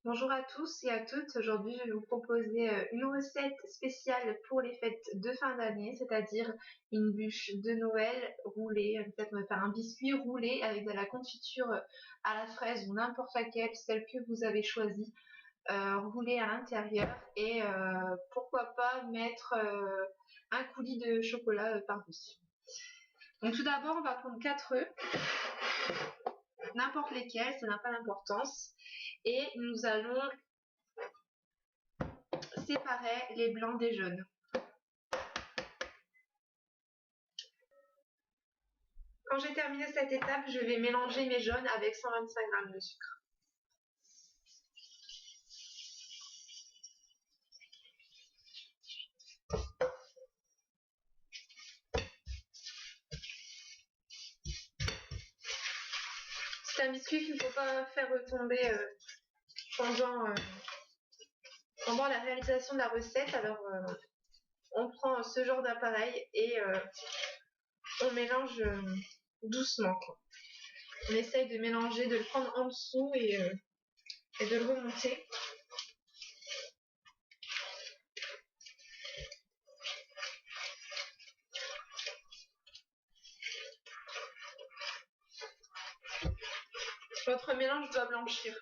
Bonjour à tous et à toutes. Aujourd'hui, je vais vous proposer une recette spéciale pour les fêtes de fin d'année, c'est-à-dire une bûche de Noël roulée. Peut-être on va faire un biscuit roulé avec de la confiture à la fraise ou n'importe laquelle, celle que vous avez choisie, roulée à l'intérieur et pourquoi pas mettre un coulis de chocolat par-dessus. Donc tout d'abord, on va prendre 4 œufs, n'importe lesquels, ça n'a pas d'importance, et nous allons séparer les blancs des jaunes. Quand j'ai terminé cette étape, je vais mélanger mes jaunes avec 125 g de sucre. C'est un biscuit qu'il ne faut pas faire retomber pendant la réalisation de la recette. Alors on prend ce genre d'appareil et on mélange doucement. On essaye de mélanger, de le prendre en dessous et de le remonter. Votre mélange doit blanchir.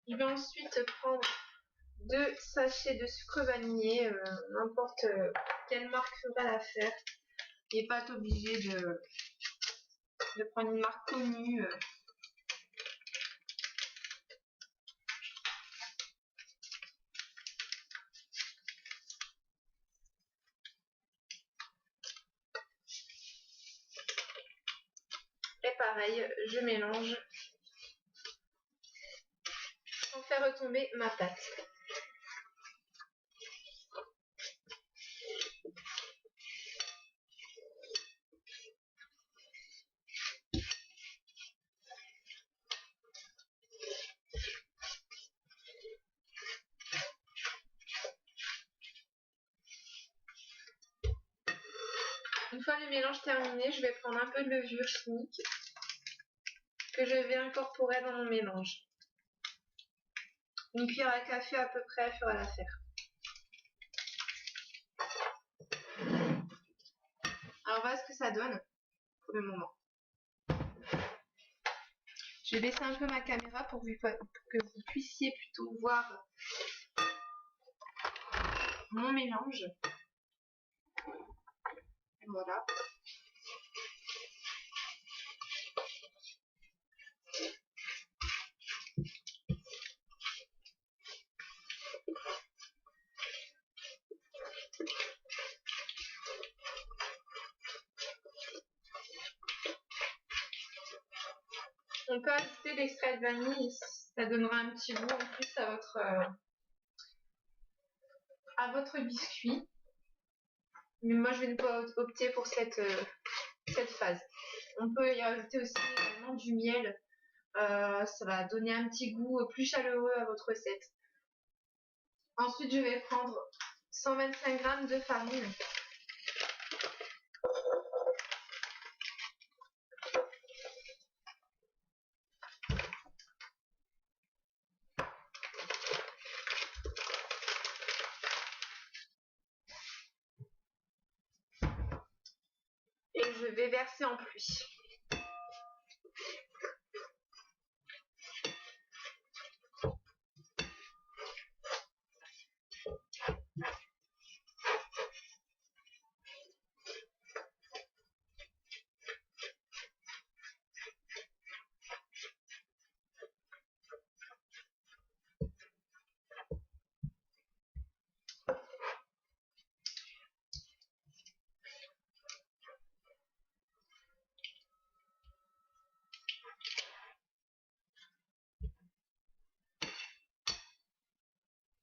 Je vais ensuite prendre 2 sachets de sucre vanillé, n'importe quelle marque fera l'affaire. Il n'est pas obligé de prendre une marque connue. Et pareil, je mélange sans faire retomber ma pâte. Une fois le mélange terminé, je vais prendre un peu de levure chimique que je vais incorporer dans mon mélange. Une cuillère à café à peu près fera l'affaire. Alors voilà ce que ça donne pour le moment. Je vais baisser un peu ma caméra pour que vous puissiez plutôt voir mon mélange. Voilà. On peut ajouter l'extrait de vanille, ça donnera un petit goût en plus à votre biscuit. Mais moi je vais ne pas opter pour cette phase. On peut y ajouter aussi également du miel. Ça va donner un petit goût plus chaleureux à votre recette. Ensuite, je vais prendre 125 g de farine. Et je vais verser en pluie.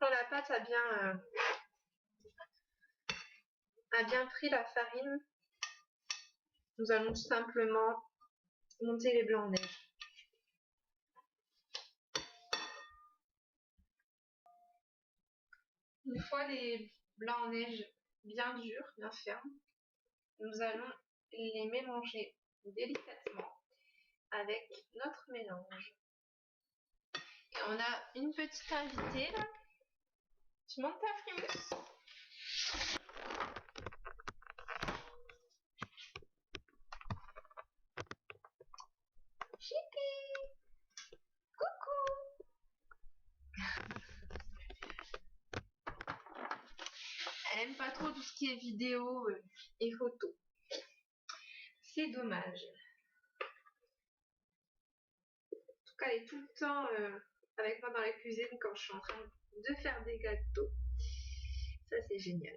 Quand la pâte a bien pris la farine, nous allons tout simplement monter les blancs en neige. Une fois les blancs en neige bien durs, bien fermes, nous allons les mélanger délicatement avec notre mélange. Et on a une petite invitée là. Tu montes ta frimousse? Chipi! Coucou! Elle aime pas trop tout ce qui est vidéo et photo. C'est dommage. En tout cas, elle est tout le temps avec moi dans la cuisine quand je suis en train de faire des gâteaux. Ça, c'est génial.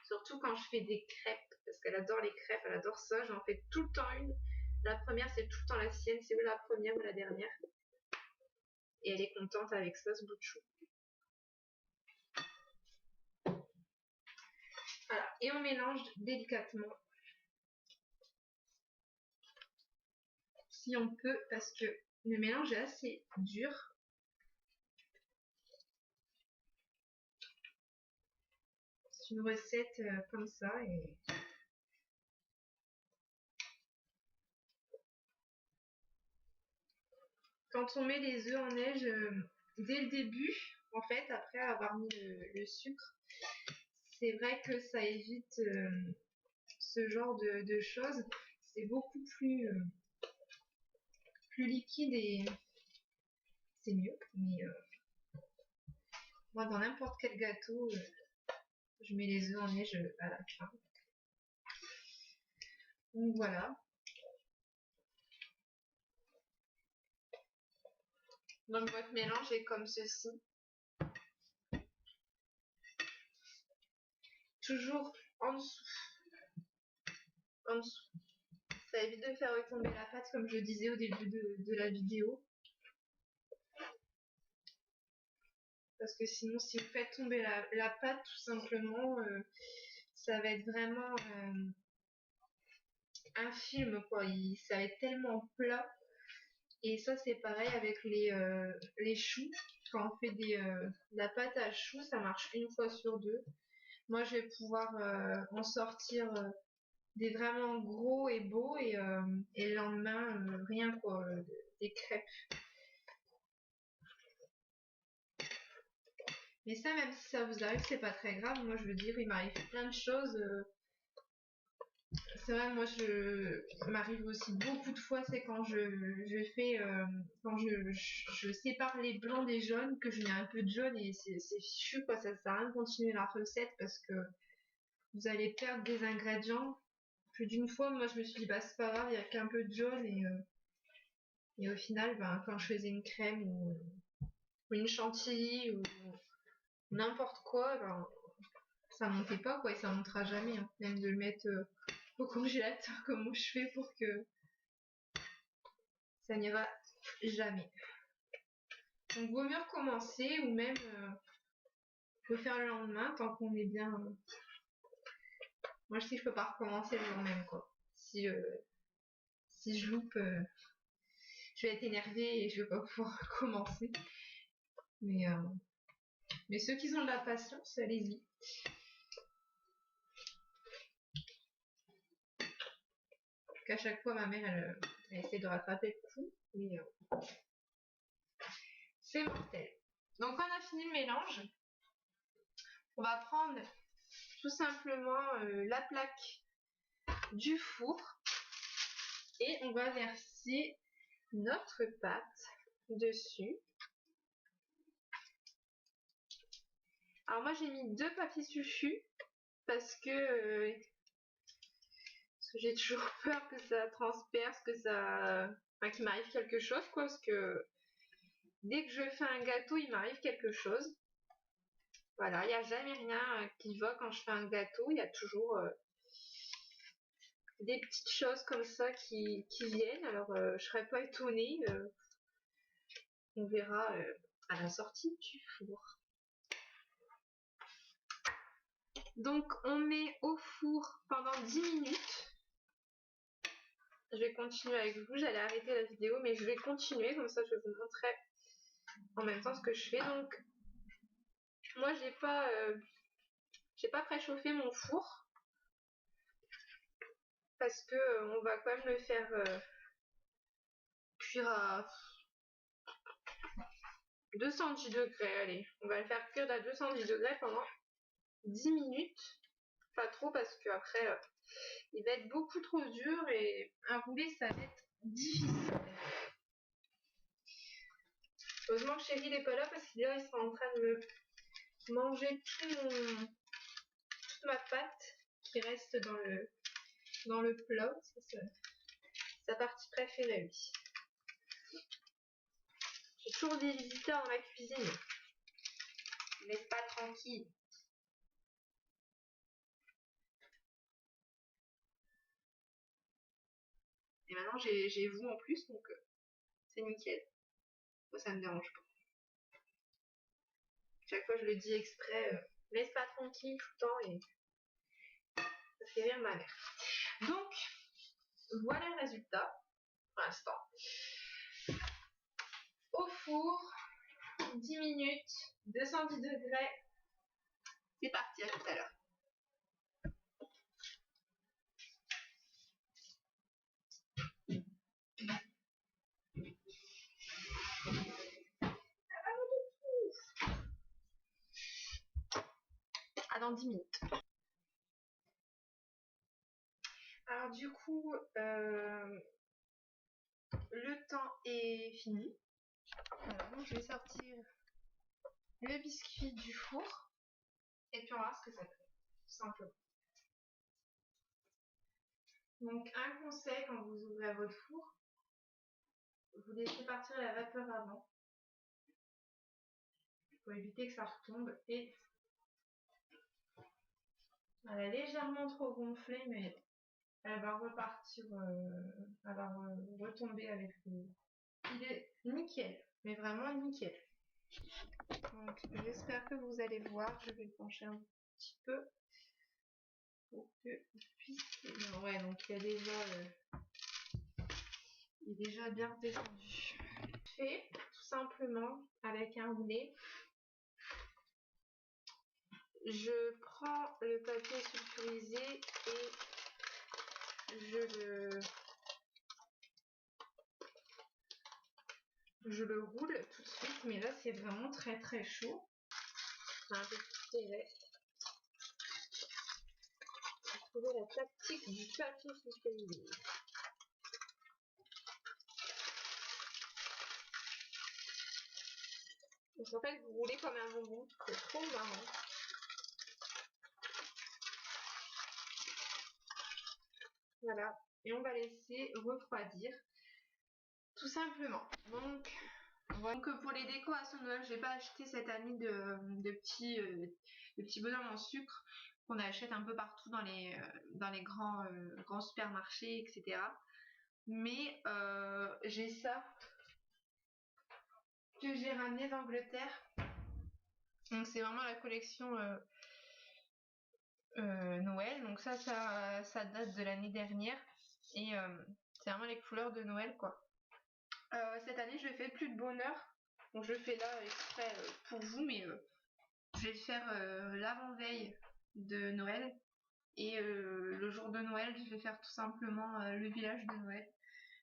Surtout quand je fais des crêpes, parce qu'elle adore les crêpes, elle adore ça. J'en fais tout le temps une. La première, c'est tout le temps la sienne. C'est ou la première ou la dernière. Et elle est contente avec ça, ce bout de chou. Voilà. Et on mélange délicatement. Si on peut, parce que le mélange est assez dur. C'est une recette comme ça. Et quand on met les œufs en neige dès le début, en fait, après avoir mis le sucre, c'est vrai que ça évite ce genre de choses. C'est beaucoup plus liquide et c'est mieux. Mais moi, dans n'importe quel gâteau, je mets les œufs en neige à la fin. Donc voilà. Donc votre mélange est comme ceci. Toujours en dessous. En dessous. Ça évite de faire retomber la pâte comme je disais au début de la vidéo. Parce que sinon, si vous faites tomber la pâte, tout simplement, ça va être vraiment infime, quoi. Ça va être tellement plat. Et ça, c'est pareil avec les choux. Quand on fait de la pâte à choux, ça marche une fois sur deux. Moi, je vais pouvoir en sortir des vraiment gros et beaux et le lendemain, rien quoi, des crêpes. Mais ça, même si ça vous arrive, c'est pas très grave. Moi, je veux dire, il m'arrive plein de choses. C'est vrai, moi, m'arrive aussi beaucoup de fois, c'est quand je fais, quand je sépare les blancs des jaunes, que je mets un peu de jaune et c'est fichu, quoi. Ça sert à rien de continuer la recette parce que vous allez perdre des ingrédients. Plus d'une fois, moi, je me suis dit, bah, c'est pas grave, il n'y a qu'un peu de jaune et au final, ben, quand je faisais une crème ou une chantilly ou n'importe quoi, ben, ça montait pas, quoi, et ça montera jamais, hein. Même de le mettre au congélateur, comment je fais pour que ça n'ira jamais. Donc, vaut mieux recommencer ou même refaire le lendemain tant qu'on est bien. Moi, je sais que je peux pas recommencer le jour même, quoi. Si je loupe, je vais être énervée et je vais pas pouvoir recommencer. Mais ceux qui ont de la patience, allez-y. À chaque fois, ma mère, elle essaie de rattraper le coup, mais c'est mortel. Donc, on a fini le mélange. On va prendre tout simplement la plaque du four et on va verser notre pâte dessus. Alors moi, j'ai mis 2 papiers sulfus parce que j'ai toujours peur que ça transperce, qu'il m'arrive quelque chose, quoi, parce que dès que je fais un gâteau, il m'arrive quelque chose. Voilà, il n'y a jamais rien qui va quand je fais un gâteau, il y a toujours des petites choses comme ça qui viennent. Alors, je serais pas étonnée, on verra à la sortie du four. Donc, on met au four pendant 10 minutes. Je vais continuer avec vous, j'allais arrêter la vidéo, mais je vais continuer, comme ça je vais vous montrer en même temps ce que je fais. Donc, moi j'ai pas préchauffé mon four. parce que on va quand même le faire cuire à 210 degrés. Allez, on va le faire cuire à 210 degrés pendant 10 minutes. Pas trop parce qu'après il va être beaucoup trop dur et à rouler ça va être difficile. Heureusement que Chéri n'est pas là parce qu'il est en train de me manger toute ma pâte qui reste dans le plat. C'est sa partie préférée lui. J'ai toujours des visiteurs dans ma cuisine. Ils me laissent pas tranquille. Et maintenant j'ai vous en plus donc c'est nickel. Moi ça me dérange pas. Chaque fois je le dis exprès, laisse pas tranquille tout le temps et ça fait rire ma mère. Donc voilà le résultat pour l'instant. Au four, 10 minutes, 210 degrés. C'est parti, à tout à l'heure. À dans 10 minutes. Alors du coup, le temps est fini. Voilà, donc je vais sortir le biscuit du four et puis on va voir ce que ça fait, tout simplement. Donc un conseil quand vous ouvrez votre four, vous laissez partir la vapeur avant pour éviter que ça retombe et elle a légèrement trop gonflé mais elle va repartir, elle va retomber avec le... Il est nickel, mais vraiment nickel. Donc j'espère que vous allez voir, je vais le pencher un petit peu pour que vous puissiez... Ouais, donc il est déjà bien descendu. Fait tout simplement avec un roulet. Je prends le papier sulfurisé et je le roule tout de suite, mais là c'est vraiment très très chaud. C'est un peu plus serré. J'ai trouvé la tactique du papier sulfurisé. Donc en fait vous roulez comme un bonbon, c'est trop marrant. Voilà, et on va laisser refroidir tout simplement. Donc pour les décorations de Noël, j'ai pas acheté cette année de petits bonhommes en sucre qu'on achète un peu partout dans les grands supermarchés, etc. Mais j'ai ça que j'ai ramené d'Angleterre. Donc c'est vraiment la collection Noël. Donc ça date de l'année dernière et c'est vraiment les couleurs de Noël quoi. Cette année je fais plus de bonheur, donc je fais là exprès pour vous, mais je vais faire l'avant-veille de Noël et le jour de Noël je vais faire tout simplement le village de Noël.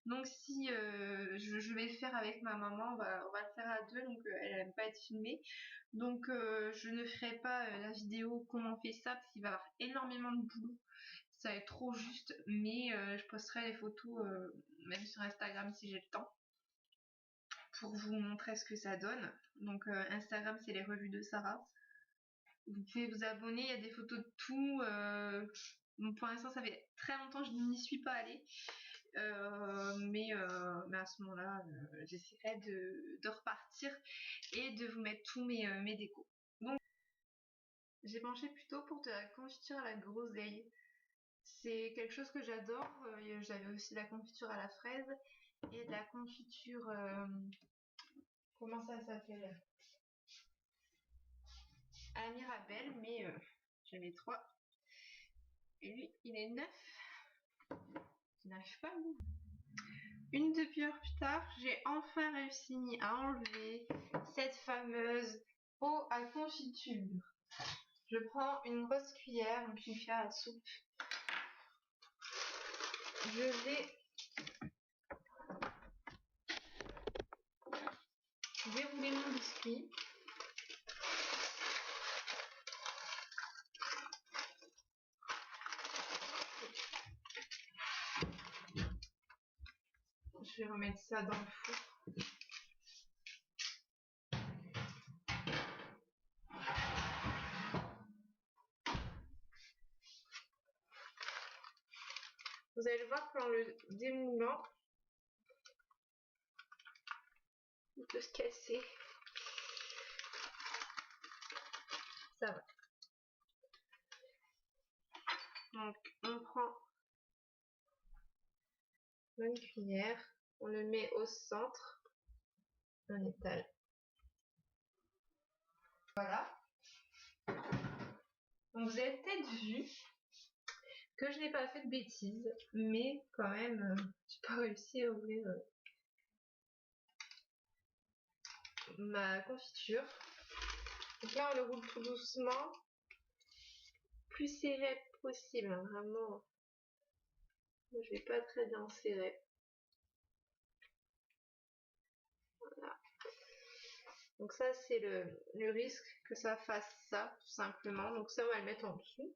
Donc si je vais le faire avec ma maman, on va le faire à deux, donc elle n'aime pas être filmée. Donc je ne ferai pas la vidéo comment on fait ça parce qu'il va y avoir énormément de boulot. Ça va être trop juste, mais je posterai les photos même sur Instagram si j'ai le temps pour vous montrer ce que ça donne. Donc Instagram c'est les revues de Sarah. Vous pouvez vous abonner, il y a des photos de tout. Donc pour l'instant ça fait très longtemps que je n'y suis pas allée. Mais à ce moment-là, j'essaierai de repartir et de vous mettre tous mes décos. Donc j'ai penché plutôt pour de la confiture à la groseille. C'est quelque chose que j'adore. J'avais aussi la confiture à la fraise et de la confiture... comment ça s'appelle? À la Mirabelle, mais j'avais trois. Et lui, il est neuf. Je n'arrive pas à l'ouvrir. Une demi-heure plus tard, j'ai enfin réussi à enlever cette fameuse eau à confiture. Je prends une grosse cuillère, une cuillère à soupe. je vais dérouler mon biscuit. Je vais remettre ça dans le four. Vous allez le voir qu'en le démoulant, il peut se casser. Ça va. Donc on prend une cuillère, on le met au centre, on étale. Voilà. Donc vous avez peut-être vu que je n'ai pas fait de bêtises, mais quand même, j'ai pas réussi à ouvrir ma confiture. Donc là, on le roule tout doucement, plus serré possible, hein, vraiment. Moi, je vais pas très bien serrer. Voilà. Donc ça, c'est le risque que ça fasse ça, tout simplement. Donc ça, on va le mettre en dessous.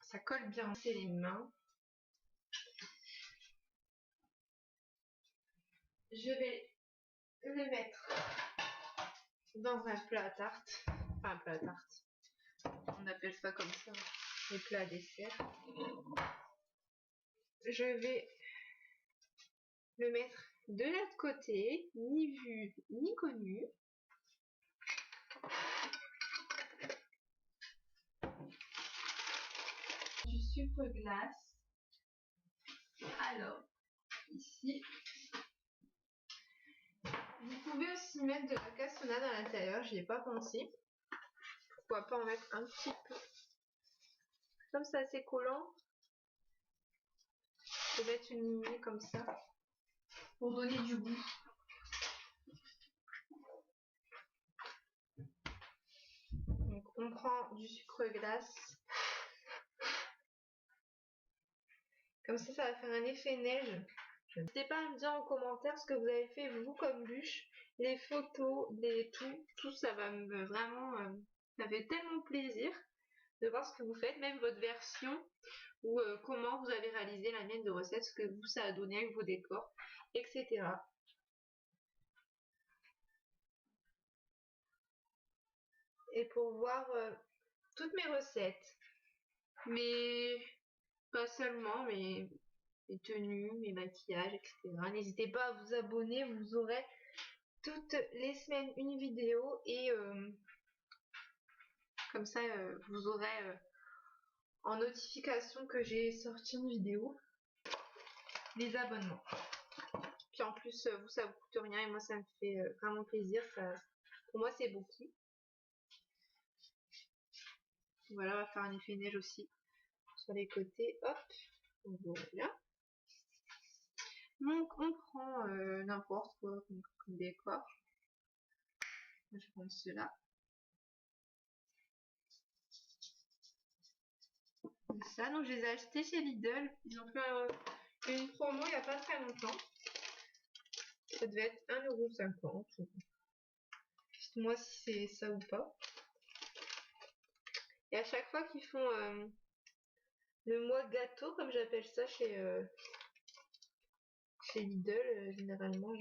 Ça colle bien, c'est les mains. Je vais le mettre dans un plat à tarte. Enfin, un plat à tarte. On appelle ça comme ça, les plats à dessert. Je vais le mettre de l'autre côté, ni vu ni connu. Du sucre glace. Alors, ici, vous pouvez aussi mettre de la cassonade à l'intérieur, j'y ai pas pensé. Pourquoi pas en mettre un petit peu. Comme ça, c'est collant. Je vais mettre une lignée comme ça pour donner du goût. Donc, on prend du sucre glace. Comme ça va faire un effet neige. N'hésitez pas à me dire en commentaire ce que vous avez fait vous comme bûche, les photos, tout ça va me vraiment, ça fait tellement plaisir de voir ce que vous faites, même votre version ou comment vous avez réalisé la mienne de recette, ce que vous ça a donné avec vos décors, etc. Et pour voir toutes mes recettes, mais pas seulement, mais mes tenues, mes maquillages, etc. N'hésitez pas à vous abonner, vous aurez toutes les semaines une vidéo et comme ça vous aurez en notification que j'ai sorti une vidéo les abonnements. Puis en plus vous ça vous coûte rien et moi ça me fait vraiment plaisir, pour moi c'est beaucoup. Voilà, on va faire un effet neige aussi sur les côtés, hop, voilà. Donc on prend n'importe quoi comme décor. Je prends cela. Ça, donc je les ai achetés chez Lidl. Ils ont fait une promo il n'y a pas très longtemps. Ça devait être 1,50 €. Dites-moi si c'est ça ou pas. Et à chaque fois qu'ils font le mois gâteau, comme j'appelle ça chez Lidl, généralement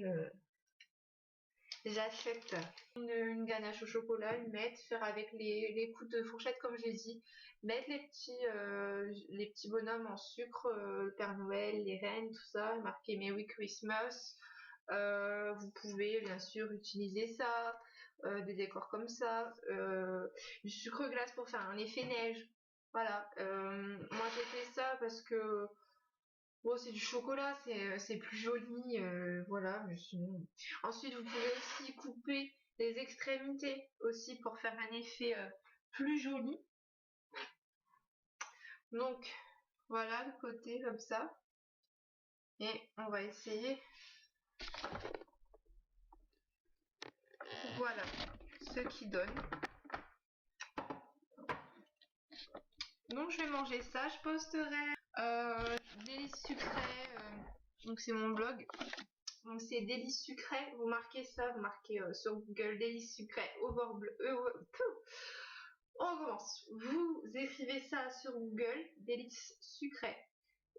j'achète une ganache au chocolat, une mettre, faire avec les coups de fourchette comme j'ai dit, mettre les petits bonhommes en sucre, le Père Noël, les reines, tout ça, marquer Merry Christmas. Vous pouvez bien sûr utiliser ça, des décors comme ça, du sucre glace pour faire un effet neige. Voilà, moi j'ai fait ça parce que bon, c'est du chocolat, c'est plus joli, voilà, mais sinon. Ensuite, vous pouvez aussi couper les extrémités aussi pour faire un effet plus joli. Donc, voilà le côté comme ça. Et on va essayer. Voilà ce qui donne. Donc, je vais manger ça. Je posterai délices sucrées, donc c'est mon blog. Donc c'est délices sucrées, vous marquez ça, vous marquez sur Google délices sucrées on commence. Vous écrivez ça sur Google, délices sucrées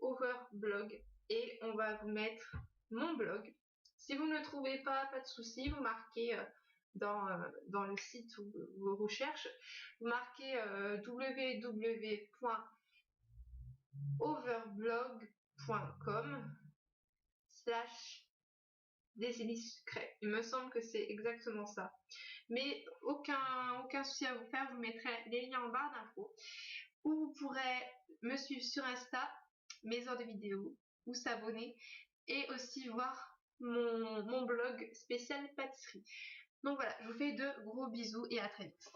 overblog, et on va vous mettre mon blog. Si vous ne le trouvez pas de souci, vous marquez dans le site où vos recherches, vous marquez www.overblog.com/des délices sucrées. Il me semble que c'est exactement ça. Mais aucun souci à vous faire, je vous mettrai les liens en barre d'infos. Ou vous pourrez me suivre sur Insta, mes heures de vidéos, ou s'abonner, et aussi voir mon blog spécial pâtisserie. Donc voilà, je vous fais de gros bisous et à très vite.